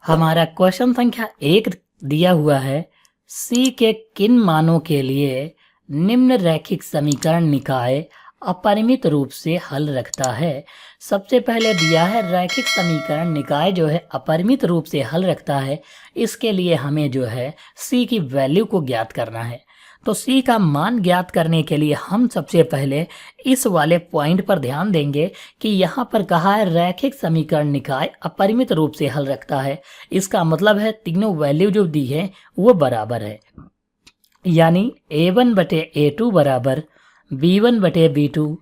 हमारा क्वेश्चन संख्या 1 दिया हुआ है। C के किन मानों के लिए निम्न रैखिक समीकरण निकाय अपरिमित रूप से हल रखता है। सबसे पहले दिया है रैखिक समीकरण निकाय जो है अपरिमित रूप से हल रखता है। इसके लिए हमें जो है C की वैल्यू को ज्ञात करना है। तो C का मान ज्ञात करने के लिए हम सबसे पहले इस वाले पॉइंट पर ध्यान देंगे कि यहाँ पर कहा है रैखिक समीकरण निकाय अपरिमित रूप से हल रखता है। इसका मतलब है तीनों वैल्यू जो दी है वो बराबर है, यानी a1 बटे a2 बराबर b1 बटे b2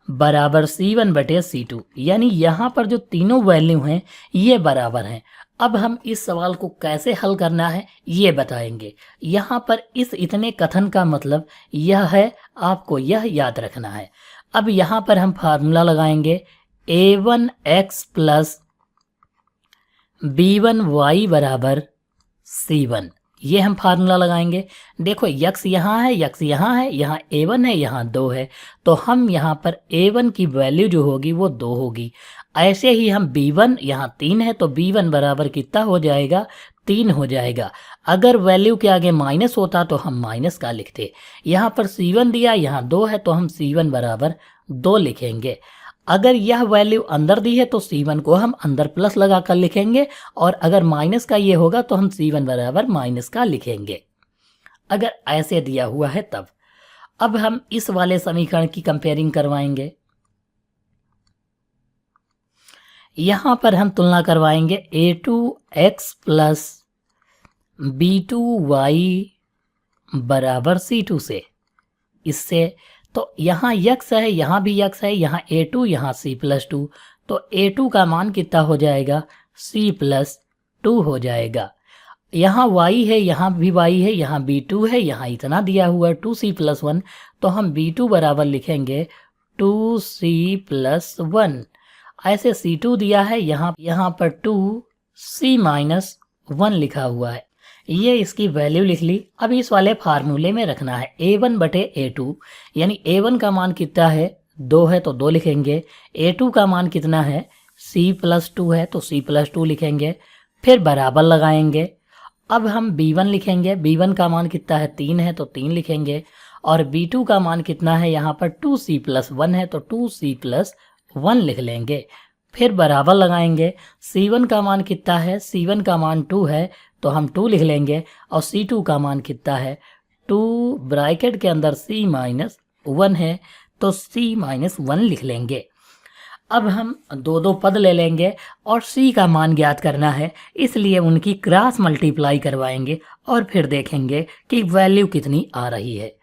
बराबर c1 बटे c2, यानी यहाँ पर जो तीनों वैल्यू हैं ये बराबर हैं। अब हम इस सवाल को कैसे हल करना है ये बताएंगे। यहाँ पर इस इतने कथन का मतलब यह है, आपको यह याद रखना है। अब यहाँ पर हम फार्मूला लगाएंगे a1x प्लस b1y बराबर c1, ये हम फार्मूला लगाएंगे। देखो यक्स यहाँ है, यक्स यहाँ है, यहाँ a1 है, यहाँ 2 है, तो हम यहाँ पर a1 की वैल्यू जो होगी वो 2 होगी। ऐसे ही हम b1, यहाँ 3 है तो b1 बराबर कितना हो जाएगा, 3 हो जाएगा। अगर वैल्यू के आगे माइनस होता तो हम माइनस का लिखते। यहाँ पर c1 दिया, यहाँ 2 है तो हम c1 बराबर 2 लिखेंगे। अगर यह वैल्यू अंदर दी है तो c1 को हम अंदर प्लस लगा कर लिखेंगे, और अगर माइनस का ये होगा तो हम c1 बराबर माइनस का लिखेंगे, अगर ऐसे दिया हुआ है तब। अब हम इस वाले समीकरण की कंपेयरिंग करवाएंगे। यहाँ पर हम तुलना करवाएंगे a2x प्लस b2y बराबर c2 से। इससे तो यहाँ यक्स है, यहाँ भी यक्स है, यहाँ a2, यहाँ c+2, तो a2 का मान कितना हो जाएगा, c+2 हो जाएगा। यहाँ y है, यहाँ भी y है, यहाँ b2 है, यहाँ इतना दिया हुआ है 2c+1, तो हम b2 बराबर लिखेंगे 2c+1। ऐसे c2 दिया है, यहाँ पर 2c-1 लिखा हुआ है, ये इसकी वैल्यू लिख ली। अब इस वाले फार्मूले में रखना है a1 बटे a2, यानी a1 का मान कितना है, 2 है तो 2 लिखेंगे। a2 का मान कितना है, c+2 है तो c+2 लिखेंगे, फिर बराबर लगाएंगे। अब हम b1 लिखेंगे, b1 का मान कितना है, 3 है तो 3 लिखेंगे, और b2 का मान कितना है, यहाँ पर 2c+1 है तो 2c+1 लिख लेंगे, फिर बराबर लगाएंगे। c1 का मान कितना है, c1 का मान 2 है तो हम 2 लिख लेंगे, और c2 का मान कितना है, 2 ब्रैकेट के अंदर c-1 है तो c-1 लिख लेंगे। अब हम दो दो पद ले लेंगे और c का मान ज्ञात करना है, इसलिए उनकी क्रॉस मल्टीप्लाई करवाएंगे और फिर देखेंगे कि वैल्यू कितनी आ रही है।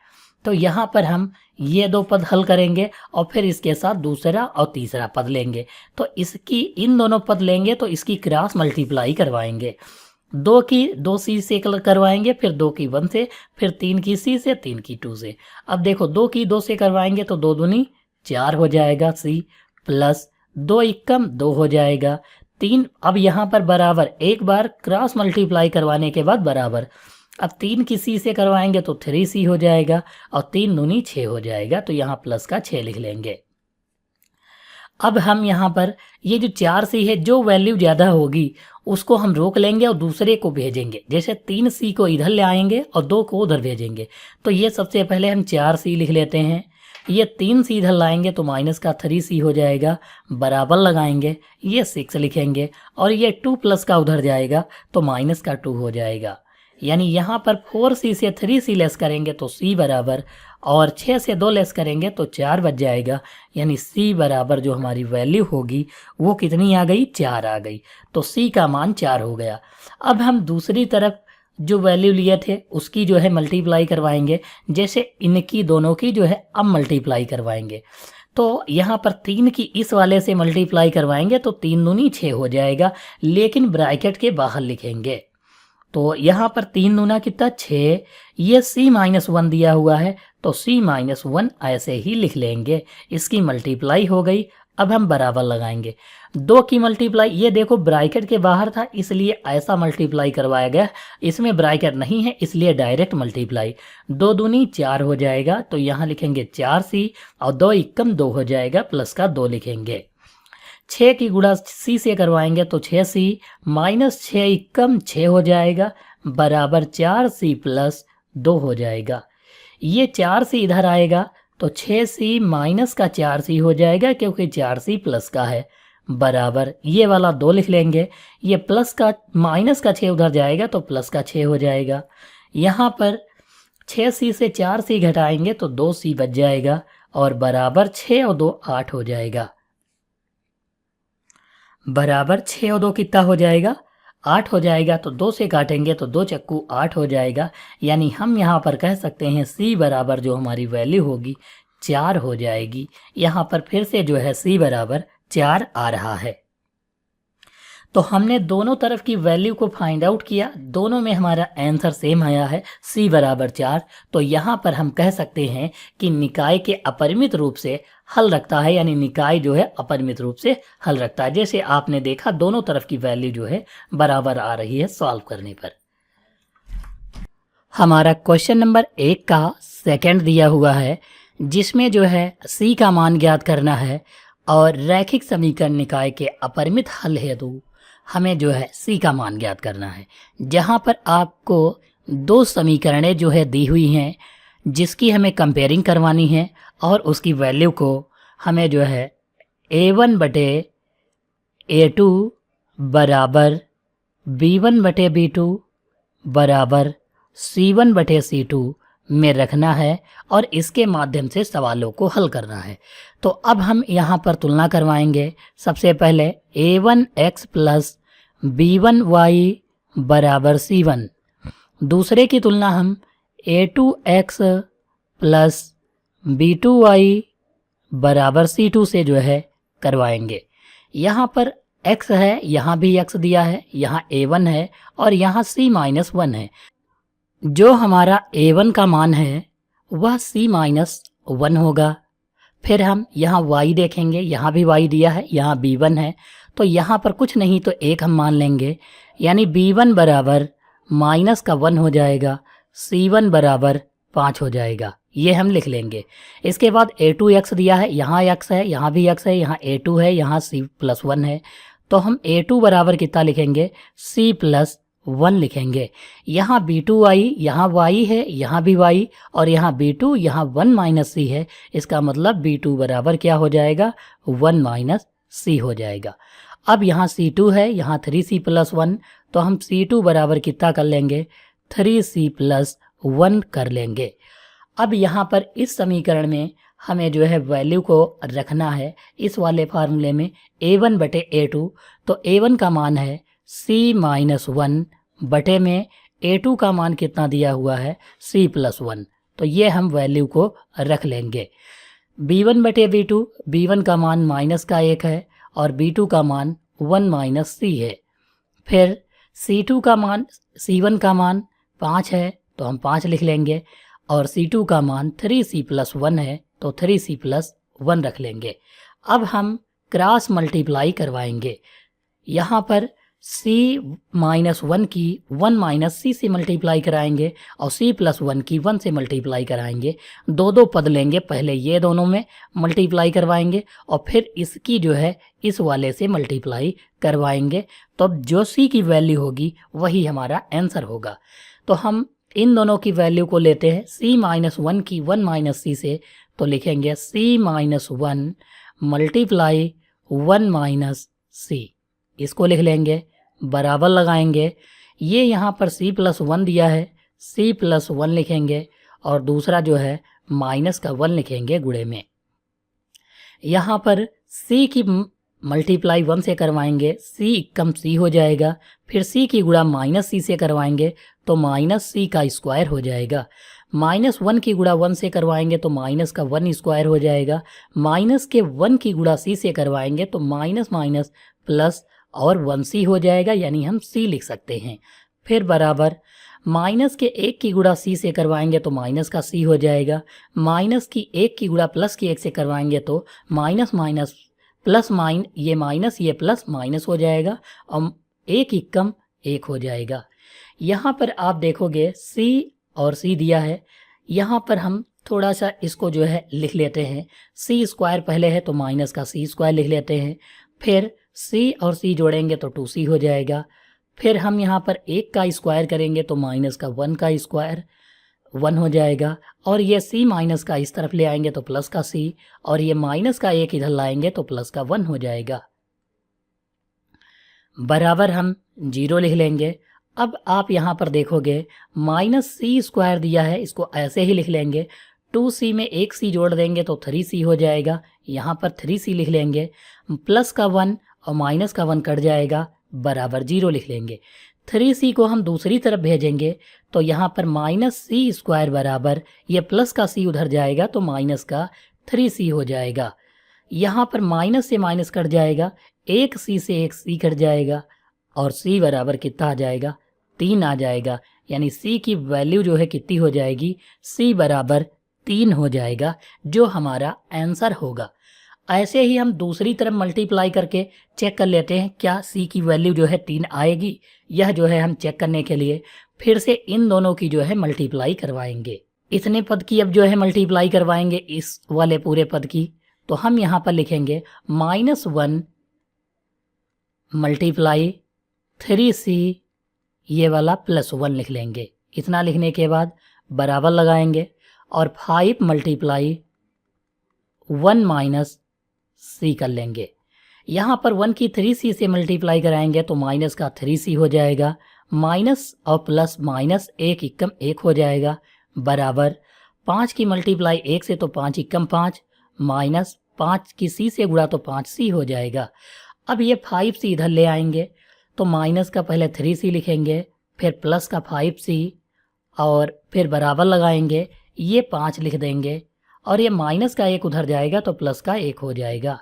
तो यहाँ पर हम ये दो पद हल करेंगे और फिर इसके साथ दूसरा और तीसरा पद लेंगे। तो इसकी इन दोनों पद लेंगे तो इसकी क्रॉस मल्टीप्लाई करवाएंगे। 2 की 2c से करवाएंगे, फिर 2 की 1 से, फिर 3 की c से, 3 की 2 से। अब देखो 2 की 2 से करवाएंगे तो 2 दूनी 4 हो जाएगा c, प्लस 2 एकम 2 हो जाएगा 3। अब यहाँ पर बराबर, एक बार क्रॉस मल्टीप्लाई करवाने के बाद बराबर। अब 3 की c से करवाएंगे तो 3c हो जाएगा, और 3 दूनी 6 हो जाएगा, तो यहाँ प्लस का 6 लिख लेंगे। अब हम यहाँ पर ये जो 4c है, जो वैल्यू ज़्यादा होगी उसको हम रोक लेंगे और दूसरे को भेजेंगे। जैसे 3c को इधर ले आएंगे और 2 को उधर भेजेंगे। तो ये सबसे पहले हम 4c लिख लेते हैं, ये 3c इधर लाएंगे तो माइनस का 3c हो जाएगा, बराबर लगाएंगे, ये 6 लिखेंगे, और ये 2 प्लस का उधर जाएगा तो माइनस का 2 हो जाएगा। यानी यहाँ पर 4c से 3c लेस करेंगे तो c बराबर, और 6 से 2 लेस करेंगे तो 4 बच जाएगा। यानी c बराबर जो हमारी वैल्यू होगी वो कितनी आ गई, 4 आ गई। तो c का मान 4 हो गया। अब हम दूसरी तरफ जो वैल्यू लिए थे उसकी जो है मल्टीप्लाई करवाएंगे। जैसे इनकी दोनों की जो है अब मल्टीप्लाई करवाएंगे, तो यहाँ पर 3 की इस वाले से मल्टीप्लाई करवाएंगे तो 3 दूनी 6 हो जाएगा, लेकिन ब्रैकेट के बाहर लिखेंगे। तो यहाँ पर 3 दूना कितना 6, ये c-1 दिया हुआ है तो c-1 ऐसे ही लिख लेंगे। इसकी मल्टीप्लाई हो गई। अब हम बराबर लगाएंगे। 2 की मल्टीप्लाई, ये देखो ब्रैकेट के बाहर था इसलिए ऐसा मल्टीप्लाई करवाया गया, इसमें ब्रैकेट नहीं है इसलिए डायरेक्ट मल्टीप्लाई। 2 दूनी 4 हो जाएगा, तो यहाँ लिखेंगे 4c, और 2 एकम 2 हो जाएगा, प्लस का 2 लिखेंगे। 6 की गुणा सी से करवाएंगे तो 6c माइनस 6 एकम 6 हो जाएगा बराबर 4c प्लस 2 हो जाएगा। ये 4c इधर आएगा तो 6c माइनस का 4c हो जाएगा क्योंकि 4c प्लस का है बराबर ये वाला 2 लिख लेंगे। ये प्लस का माइनस का 6 उधर जाएगा तो प्लस का 6 हो जाएगा। यहाँ पर 6c से 4c घटाएंगे तो 2c बच जाएगा और बराबर 6 और 2 8 हो जाएगा। बराबर 6 और 2 कितना हो जाएगा 8 हो जाएगा। तो 2 से काटेंगे तो 2 चक्कू 8 हो जाएगा। यानी हम यहाँ पर कह सकते हैं c बराबर जो हमारी वैल्यू होगी 4 हो जाएगी। यहाँ पर फिर से जो है c बराबर 4 आ रहा है। तो हमने दोनों तरफ की वैल्यू को फाइंड आउट किया, दोनों में हमारा आंसर सेम आया है c बराबर 4। तो यहाँ पर हम कह सकते हैं कि निकाय के अपरिमित रूप से हल रखता है, यानी निकाय जो है अपरिमित रूप से हल रखता है। जैसे आपने देखा दोनों तरफ की वैल्यू जो है बराबर आ रही है सॉल्व करने पर। हमारा क्वेश्चन नंबर 1 का सेकंड दिया हुआ है जिसमें जो है c का मान ज्ञात करना है और रैखिक समीकरण निकाय के अपरिमित हल हेतु हमें जो है c का मान ज्ञात करना है। जहाँ पर आपको 2 समीकरणें जो है दी हुई हैं जिसकी हमें कंपेयरिंग करवानी है और उसकी वैल्यू को हमें जो है a1 बटे a2 बराबर b1 बटे b2 बराबर c1 बटे c2 में रखना है और इसके माध्यम से सवालों को हल करना है। तो अब हम यहाँ पर तुलना करवाएंगे। सबसे पहले a1x प्लस b1y बराबर c1, दूसरे की तुलना हम a2x प्लस b2y बराबर c2 से जो है करवाएंगे। यहाँ पर x है, यहाँ भी x दिया है, यहाँ a1 है और यहाँ c माइनस 1 है। जो हमारा a1 का मान है वह c माइनस 1 होगा। फिर हम यहाँ y देखेंगे, यहाँ भी y दिया है, यहाँ b1 है, तो यहाँ पर कुछ नहीं तो 1 हम मान लेंगे, यानी b1 बराबर माइनस का 1 हो जाएगा, c1 बराबर 5 हो जाएगा। ये हम लिख लेंगे। इसके बाद a2x दिया है, यहाँ x है, यहाँ भी x है, यहाँ a2 है, यहाँ c प्लस 1 है, तो हम a2 बराबर कितना लिखेंगे c प्लस 1 लिखेंगे। यहाँ b2y, यहाँ y है, यहाँ भी y और यहाँ b2, यहाँ 1 माइनस c है। इसका मतलब b2 बराबर क्या हो जाएगा 1 माइनस c हो जाएगा। अब यहाँ c2 है, यहाँ 3c प्लस 1, तो हम c2 बराबर कितना कर लेंगे 3c प्लस 1 कर लेंगे। अब यहाँ पर इस समीकरण में हमें जो है वैल्यू को रखना है इस वाले फार्मूले में a1 बटे a2। तो a1 का मान है c माइनस 1 बटे में a2 का मान कितना दिया हुआ है c प्लस 1, तो ये हम वैल्यू को रख लेंगे। b1 बटे b2, b1 का मान माइनस का 1 है और b2 का मान 1 माइनस c है। फिर c2 का मान, c1 का मान 5 है तो हम 5 लिख लेंगे और c2 का मान 3c प्लस 1 है तो 3c प्लस 1 रख लेंगे। अब हम क्रॉस मल्टीप्लाई करवाएंगे। यहाँ पर c माइनस 1 की 1 माइनस c से मल्टीप्लाई कराएंगे और c प्लस 1 की 1 से मल्टीप्लाई कराएंगे। दो पद लेंगे, पहले ये दोनों में मल्टीप्लाई करवाएंगे और फिर इसकी जो है इस वाले से मल्टीप्लाई करवाएंगे। तो जो c की वैल्यू होगी वही हमारा आंसर होगा। तो हम इन दोनों की वैल्यू को लेते हैं c माइनस 1 की 1 माइनस c से, तो लिखेंगे c minus 1 multiply 1 minus c, इसको लिख लेंगे, बराबर लगाएंगे। ये यहाँ पर c प्लस 1 दिया है, c प्लस 1 लिखेंगे और दूसरा जो है माइनस का 1 लिखेंगे गुणे में। यहाँ पर c की मल्टीप्लाई 1 से करवाएंगे, c कम c हो जाएगा। फिर c की गुणा माइनस c से करवाएंगे तो माइनस c का स्क्वायर हो जाएगा। माइनस 1 की गुणा 1 से करवाएंगे तो माइनस का 1 स्क्वायर हो जाएगा। माइनस के 1 की गुणा c से करवाएंगे तो माइनस माइनस प्लस और 1c हो जाएगा, यानी हम c लिख सकते हैं। फिर बराबर माइनस के 1 की गुणा c से करवाएंगे तो माइनस का c हो जाएगा। माइनस की 1 की गुणा प्लस की 1 से करवाएंगे तो माइनस माइनस प्लस ये माइनस ये प्लस माइनस हो जाएगा और 1 एकम 1 हो जाएगा। यहाँ पर आप देखोगे c और c दिया है, यहाँ पर हम थोड़ा सा इसको जो है लिख लेते हैं। c स्क्वायर पहले है तो माइनस का c स्क्वायर लिख लेते हैं, फिर c और c जोड़ेंगे तो 2c हो जाएगा। फिर हम यहाँ पर 1 का स्क्वायर करेंगे तो माइनस का 1 का स्क्वायर 1 हो जाएगा, और ये c माइनस का इस तरफ ले आएंगे तो प्लस का c, और ये माइनस का 1 इधर लाएंगे तो प्लस का 1 हो जाएगा। बराबर हम 0 लिख लेंगे। अब आप यहाँ पर देखोगे माइनस c स्क्वायर दिया है, इसको ऐसे ही लिख लेंगे। 2c में 1 c जोड़ देंगे तो 3c हो जाएगा, यहाँ पर 3c लिख लेंगे। प्लस का 1 और माइनस का 1 कट जाएगा, बराबर 0 लिख लेंगे। 3c को हम दूसरी तरफ भेजेंगे तो यहाँ पर माइनस c स्क्वायर बराबर ये प्लस का c उधर जाएगा तो माइनस का 3c हो जाएगा। यहाँ पर माइनस से माइनस कट जाएगा, एक c से एक c कट जाएगा, और c बराबर कितना आ जाएगा 3 आ जाएगा। यानी c की वैल्यू जो है कितनी हो जाएगी, c बराबर 3 हो जाएगा, जो हमारा आंसर होगा। ऐसे ही हम दूसरी तरफ मल्टीप्लाई करके चेक कर लेते हैं क्या c की वैल्यू जो है 3 आएगी। यह जो है हम चेक करने के लिए फिर से इन दोनों की जो है मल्टीप्लाई करवाएंगे। इतने पद की अब जो है मल्टीप्लाई करवाएंगे इस वाले पूरे पद की, तो हम यहाँ पर लिखेंगे -1 मल्टीप्लाई 3c, ये वाला +1 लिख लेंगे। इतना लिखने के बाद बराबर लगाएंगे और 5 मल्टीप्लाई 1 माइनस c कर लेंगे। यहाँ पर 1 की 3c से मल्टीप्लाई कराएंगे तो माइनस का 3c हो जाएगा, माइनस और प्लस माइनस 1 एकम 1 हो जाएगा, बराबर 5 की मल्टीप्लाई 1 से तो 5 एकम 5, माइनस 5 की c से गुणा तो 5c हो जाएगा। अब ये 5c इधर ले आएंगे तो माइनस का पहले 3c लिखेंगे, फिर प्लस का 5c, और फिर बराबर लगाएंगे, ये 5 लिख देंगे, और ये माइनस का 1 उधर जाएगा तो प्लस का 1 हो जाएगा।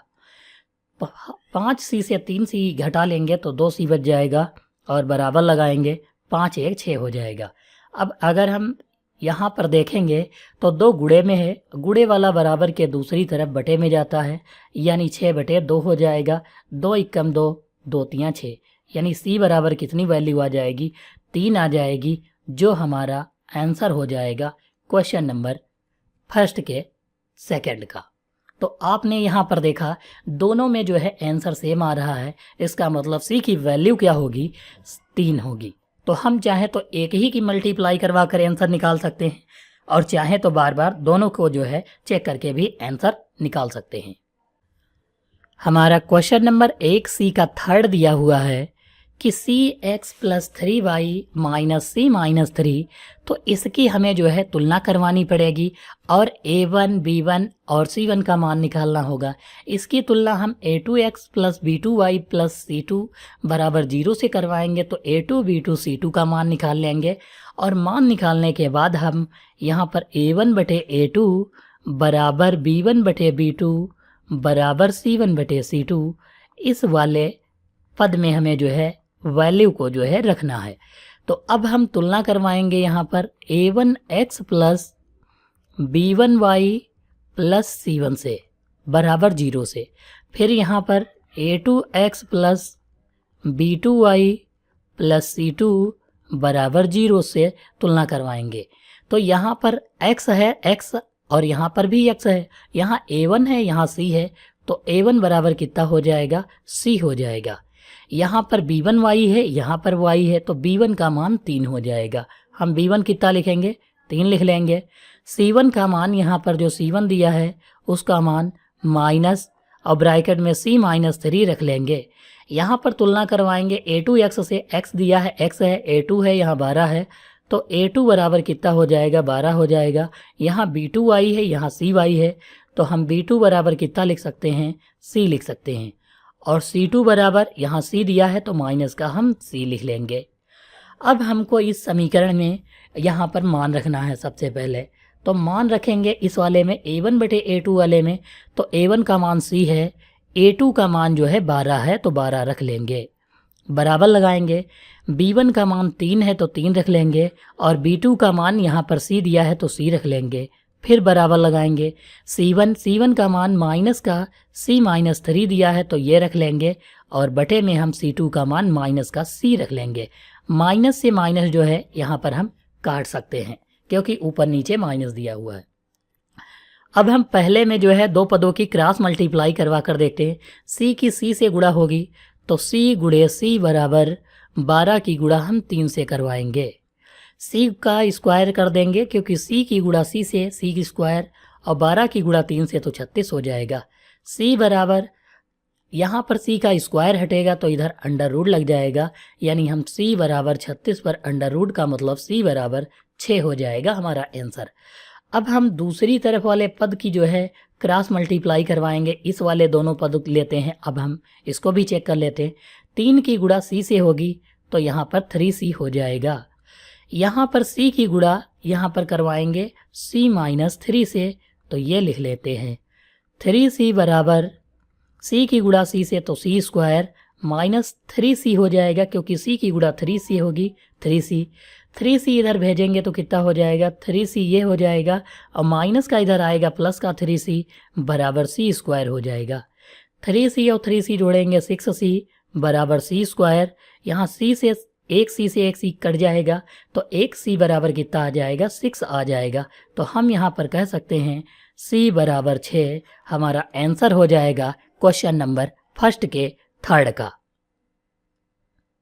5c से 3c घटा लेंगे तो 2c बच जाएगा, और बराबर लगाएंगे, 5 1 6 हो जाएगा। अब अगर हम यहाँ पर देखेंगे तो 2 गुणे में है, गुणे वाला बराबर के दूसरी तरफ बटे में जाता है, यानी 6/2 हो जाएगा। 2 एकम 2, 2 3 6, यानी c बराबर कितनी वैल्यू आ जाएगी, 3 आ जाएगी, जो हमारा आंसर हो जाएगा क्वेश्चन नंबर फर्स्ट के सेकंड का। तो आपने यहाँ पर देखा दोनों में जो है आंसर सेम आ रहा है, इसका मतलब c की वैल्यू क्या होगी, 3 होगी। तो हम चाहे तो एक ही की मल्टीप्लाई करवा कर आंसर निकाल सकते हैं, और चाहे तो बार बार दोनों को जो है चेक करके भी आंसर निकाल सकते हैं। हमारा क्वेश्चन नंबर 1c का थर्ड दिया हुआ है कि cx + 3y - c - 3, तो इसकी हमें जो है तुलना करवानी पड़ेगी और a1 b1 और c1 का मान निकालना होगा। इसकी तुलना हम a2x + b2y + c2 बराबर 0 से करवाएंगे तो a2 b2 c2 का मान निकाल लेंगे, और मान निकालने के बाद हम यहाँ पर a1/a2 बराबर b1/b2 बराबर c1/c2 इस वाले पद में हमें जो है वैल्यू को जो है रखना है। तो अब हम तुलना करवाएंगे यहाँ पर a1x + b1y + c1 से बराबर 0 से, फिर यहाँ पर a2x + b2y + c2 बराबर 0 से तुलना करवाएंगे। तो यहाँ पर x है x, और यहाँ पर भी x है, यहाँ a1 है यहाँ c है, तो a1 बराबर कितना हो जाएगा, c हो जाएगा। यहाँ पर b1y है, यहाँ पर y है, तो b1 का मान 3 हो जाएगा। हम b1 कितना लिखेंगे, 3 लिख लेंगे। c1 का मान यहाँ पर जो c1 दिया है उसका मान माइनस और ब्रैकेट में c - 3 रख लेंगे। यहाँ पर तुलना करवाएंगे a2x से, x दिया है x है, a2 है यहाँ 12 है, तो a2 बराबर कितना हो जाएगा, 12 हो जाएगा। यहाँ b2y है यहाँ cy है, तो हम b2 बराबर कितना लिख सकते हैं, c लिख सकते हैं, और c2 बराबर यहाँ c दिया है तो माइनस का हम c लिख लेंगे। अब हमको इस समीकरण में यहाँ पर मान रखना है। सबसे पहले तो मान रखेंगे इस वाले में a1/a2 वाले में, तो a1 का मान c है, a2 का मान जो है 12 है तो 12 रख लेंगे, बराबर लगाएंगे। b1 का मान 3 है तो 3 रख लेंगे, और b2 का मान यहाँ पर c दिया है तो c रख लेंगे, फिर बराबर लगाएंगे। c1 का मान माइनस का c - 3 दिया है तो ये रख लेंगे, और बटे में हम c2 का मान माइनस का c रख लेंगे। माइनस से माइनस जो है यहाँ पर हम काट सकते हैं क्योंकि ऊपर नीचे माइनस दिया हुआ है। अब हम पहले में जो है दो पदों की क्रॉस मल्टीप्लाई करवा कर देखते हैं। सी की सी से गुणा होगी तो सी गुणे सी बराबर 12 की गुणा हम 3 से करवाएंगे। सी का स्क्वायर कर देंगे क्योंकि सी की गुणा सी से सी की स्क्वायर और 12 की गुणा 3 से तो 36 हो जाएगा। सी बराबर यहाँ पर सी का स्क्वायर हटेगा तो इधर अंडर रूट लग जाएगा, यानी हम सी बराबर 36 पर अंडर रूट का मतलब सी बराबर 6 हो जाएगा हमारा आंसर। अब हम दूसरी तरफ वाले पद की जो है क्रॉस मल्टीप्लाई करवाएंगे। इस वाले दोनों पद लेते हैं। अब हम इसको भी चेक कर लेते हैं। 3 की गुणा सी से होगी तो यहाँ पर 3c हो जाएगा। यहाँ पर c की गुणा यहाँ पर करवाएंगे c माइनस 3 से, तो ये लिख लेते हैं 3c बराबर c की गुणा c से तो c स्क्वायर माइनस 3c हो जाएगा क्योंकि c की गुणा 3c होगी 3c इधर भेजेंगे तो कितना हो जाएगा 3c ये हो जाएगा और माइनस का इधर आएगा प्लस का 3c बराबर c स्क्वायर हो जाएगा। 3c और 3c जोड़ेंगे 6c बराबर c स्क्वायर। यहाँ c से एक c कट जाएगा तो एक c बराबर कितना आ जाएगा 6 आ जाएगा। तो हम यहाँ पर कह सकते हैं c बराबर 6 हमारा आंसर हो जाएगा क्वेश्चन नंबर फर्स्ट के थर्ड का।